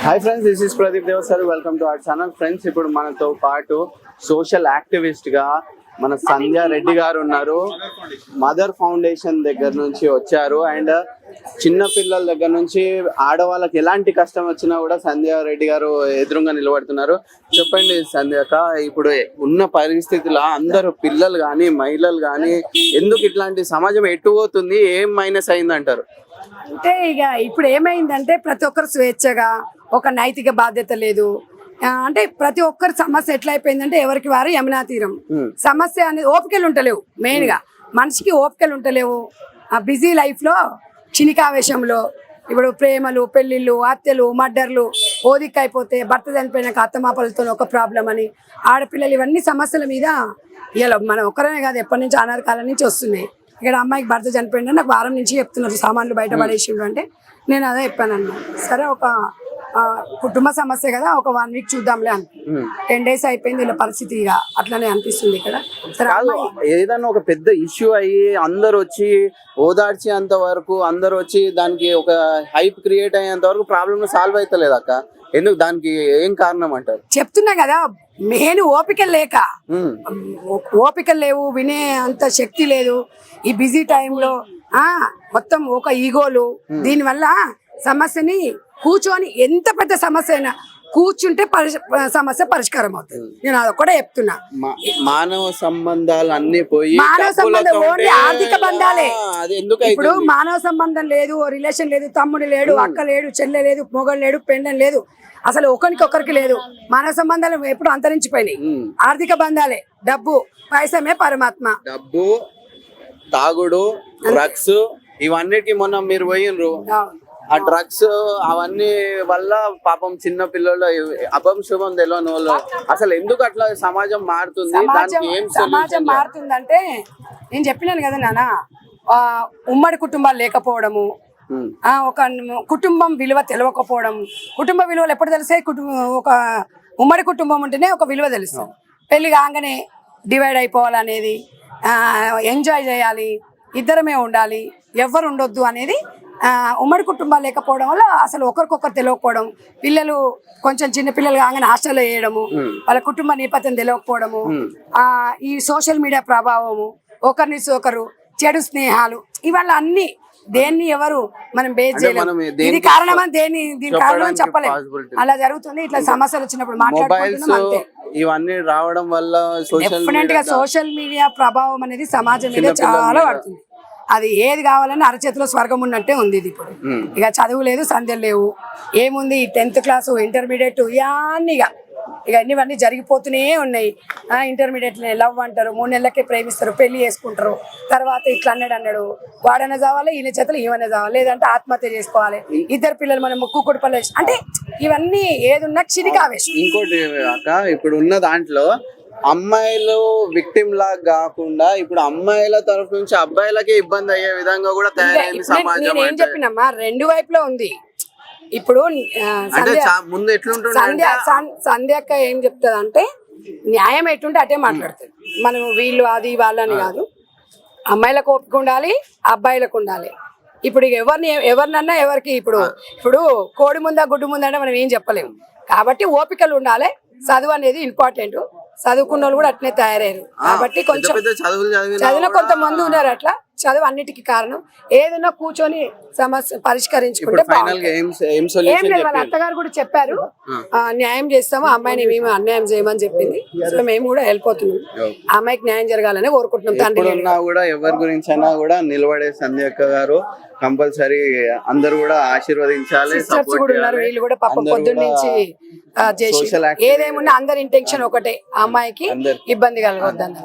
Hi friends, this is Pradeep Devasari. Welcome to our channel. Friends, ఇప్పుడు మనతో పాటు సోషల్ యాక్టివిస్ట్ గా మన సంధ్య రెడ్డి గారు ఉన్నారు. మదర్ ఫౌండేషన్ దగ్గర నుంచి వచ్చారు అండ్ చిన్న పిల్లల దగ్గర నుంచి ఆడవాళ్ళకి ఎలాంటి కష్టం వచ్చినా కూడా సంధ్య రెడ్డి గారు ఎదురుగా నిలబడుతున్నారు. చెప్పండి సంధ్యక, ఇప్పుడు ఉన్న పరిస్థితుల్లో అందరూ పిల్లలు కానీ మహిళలు కానీ ఎందుకు ఇట్లాంటి సమాజం ఎటు పోతుంది, ఏం మైనస్ అయిందంటారు? అంటే ఇక ఇప్పుడు ఏమైందంటే ప్రతి ఒక్కరు స్వేచ్ఛగా, ఒక నైతిక బాధ్యత లేదు. అంటే ప్రతి ఒక్కరి సమస్య ఎట్లా అయిపోయిందంటే ఎవరికి వారు యమునా తీరం. సమస్య అనేది ఓపికలు ఉంటలేవు. మెయిన్ గా మనిషికి ఓపికలు ఉంటలేవు. ఆ బిజీ లైఫ్ లో క్షణికావేశంలో ఇప్పుడు ప్రేమలు, పెళ్లిళ్ళు, హత్యలు, మర్డర్లు, ఓదిక్ అయిపోతే భర్త చనిపోయినాక అత్తమాపలతో ఒక ప్రాబ్లం అని, ఆడపిల్లలు, ఇవన్నీ సమస్యల మీద ఇలా మనం ఒక్కరమే కాదు, ఎప్పటి నుంచి అనాథ కాలం నుంచి వస్తున్నాయి. ఇక్కడ అమ్మాయికి భర్త చనిపోయిందని నాకు వారం నుంచి చెప్తున్నారు, సామాన్లు బయట పడేసిండ్రు అంటే నేను అదే చెప్పానన్నా. సరే, ఒక కుటుంబ సమస్య కదా, ఒక 1 వీక్ చూద్దాంలే అని. 10 days అయిపోయింది. ఇలా పరిస్థితి ఇక అట్లనే అనిపిస్తుంది ఇక్కడ. సరే, ఏదైనా ఒక పెద్ద ఇష్యూ అయ్యి అందరు వచ్చి ఓదార్చేంత వరకు, అందరు వచ్చి దానికి ఒక హైప్ క్రియేట్ అయ్యేంత వరకు ప్రాబ్లమ్ సాల్వ్ అవుతలేదు అక్క. ఎందుకు, దానికి ఏం కారణం అంటారు? చెప్తున్నా కదా, మెయిన్ ఓపిక లేక, ఓపిక లేవు, వినే అంత శక్తి లేదు ఈ బిజీ టైంలో. మొత్తం ఒక ఈగోలు. దీనివల్ల సమస్యని కూర్చొని, ఎంత పెద్ద సమస్య అయినా కూర్చుంటే సమస్య పరిష్కారం అవుతుంది. నేను అది కూడా చెప్తున్నా. మానవ సంబంధాలు అన్ని పోయి, మానవ సంబంధం ఓన్లీ ఆర్థిక బంధాలే. ఇప్పుడు మానవ సంబంధం లేదు, రిలేషన్ లేదు, తమ్ముడు లేడు, అక్క లేడు, చెల్లె లేదు, మొగలు లేడు, పెండం లేదు, అసలు ఒకరికి లేదు. మానవ సంబంధాలు ఎప్పుడు అంతరించిపోయినాయి. ఆర్థిక బంధాలే. డబ్బు, పైసమే పరమాత్మ. డబ్బు, తాగుడు, డ్రగ్స్, ఇవన్నిటికి మొన్న మీరు పోయినరు. ఆ డ్రగ్స్ అవన్నీ వల్ల పాపం చిన్న పిల్లలు అపం శుభం తెలియని వాళ్ళు అసలు ఎందుకు అట్లా సమాజం మారుతుంది? సమాజం మారుతుందంటే నేను చెప్పినాను కదా నాన్న, ఉమ్మడి కుటుంబాలు లేకపోవడము, ఒక కుటుంబం విలువ తెలియకపోవడం. కుటుంబ విలువలు ఎప్పుడు తెలిసే? ఒక ఉమ్మడి కుటుంబం ఉంటేనే ఒక విలువ తెలుస్తుంది. పెళ్లి కాగానే డివైడ్ అయిపోవాలనేది, ఎంజాయ్ చేయాలి, ఇద్దరమే ఉండాలి, ఎవరు ఉండొద్దు అనేది. ఉమ్మడి కుటుంబాలు లేకపోవడం వల్ల అసలు ఒకరికొకరు తెలియకపోవడం, పిల్లలు కొంచెం చిన్న పిల్లలు కాగానే హాస్టల్లో వేయడము, వాళ్ళ కుటుంబ నేపథ్యం తెలియకపోవడము, ఈ సోషల్ మీడియా ప్రభావము, ఒకరిని ఒకరు చెడు స్నేహాలు, ఇవాళ అన్ని దేన్ని ఎవరు మనం బేస్ చేయలేము. ఇది కారణం అని దీని కారణం అని చెప్పలేము. అలా జరుగుతుంది. ఇట్లా సమస్యలు వచ్చినప్పుడు మాట్లాడుకుంటున్నాం అంతే. ఇవన్నీ రావడం వల్ల డెఫినెట్ గా సోషల్ మీడియా ప్రభావం అనేది సమాజం మీద చాలా పడుతుంది. అది ఏది కావాలన్నా అరచేతిలో స్వర్గం ఉన్నట్టే ఉంది ఇది ఇప్పుడు. ఇక చదువు లేదు, సంధ్యలు లేవు, ఏముంది 10th క్లాసు, ఇంటర్మీడియట్, ఇక ఇవన్నీ జరిగిపోతూనే ఉన్నాయి. ఇంటర్మీడియట్ లవ్ అంటారు, 3 నెలలకే ప్రేమిస్తారు, పెళ్లి చేసుకుంటారు, తర్వాత ఇట్లా అన్నాడు వాడనే చావాలి, ఈయన చేతలు ఈవనే చావాలి, లేదంటే ఆత్మహత్య చేసుకోవాలి, ఇద్దరు పిల్లలు మనం ముక్కు పల్లె. అంటే ఇవన్నీ ఏదున్నా క్షణికావేశం. ఇంకోటి అక్క, ఇప్పుడు ఉన్న దాంట్లో అమ్మాయిలు విక్టిమ్ లాగా కాకుండా ఇప్పుడు అమ్మాయిల తరఫు నుంచి అబ్బాయిలకే ఇబ్బంది అయ్యే విధంగా కూడా తయారైంది సమాజం. నేను ఏం చెప్పినమ్మా, 2 వైపులో ఉంది. ఇప్పుడు ముందు ఎట్లుంటుంది సంధ్యక్క ఏం చెప్తుంది అంటే, న్యాయం ఎట్టుంటే అటే మాట్లాడుతుంది. మనం వీళ్ళు అది వాళ్ళని కాదు, అమ్మాయిలకు ఓపిక ఉండాలి, అబ్బాయిలకు ఉండాలి. ఇప్పుడు ఎవరినన్నా ఎవరికి ఇప్పుడు కోడి ముందా గుడ్డు ముందా అంటే మనం ఏం చెప్పలేము. కాబట్టి ఓపికలు ఉండాలి. చదువు అనేది ఇంపార్టెంట్. చదువుకున్న వాళ్ళు కూడా అట్నే తయారయ్యారు. కాబట్టి కొంచెం చదివిన కొంతమంది ఉన్నారు అట్లా. చదువు అన్నిటికీ కారణం. ఏదైనా కూర్చొని సమస్య పరిష్కరించుకుంటే ఏం లేదు. వాళ్ళ అత్తగారు కూడా చెప్పారు, న్యాయం చేస్తాము, అమ్మాయిని మేము అన్యాయం చేయమని చెప్పింది. సో మేము కూడా వెళ్ళిపోతున్నాం. అమ్మాయికి న్యాయం జరగాలని కోరుకుంటున్నాం. తండ్రి కూడా ఎవరి గురించి అయినా కూడా నిలబడే సంధ్యక్క గారు కంపల్సరీ అందరూ కూడా ఆశీర్వదించాలి. వీళ్ళు కూడా పాపం పొద్దున్న నుంచి చేసి ఏదేమున్నా అందరి ఇంటెన్షన్ ఒకటే, అమ్మాయికి ఇబ్బంది కలగొద్దని.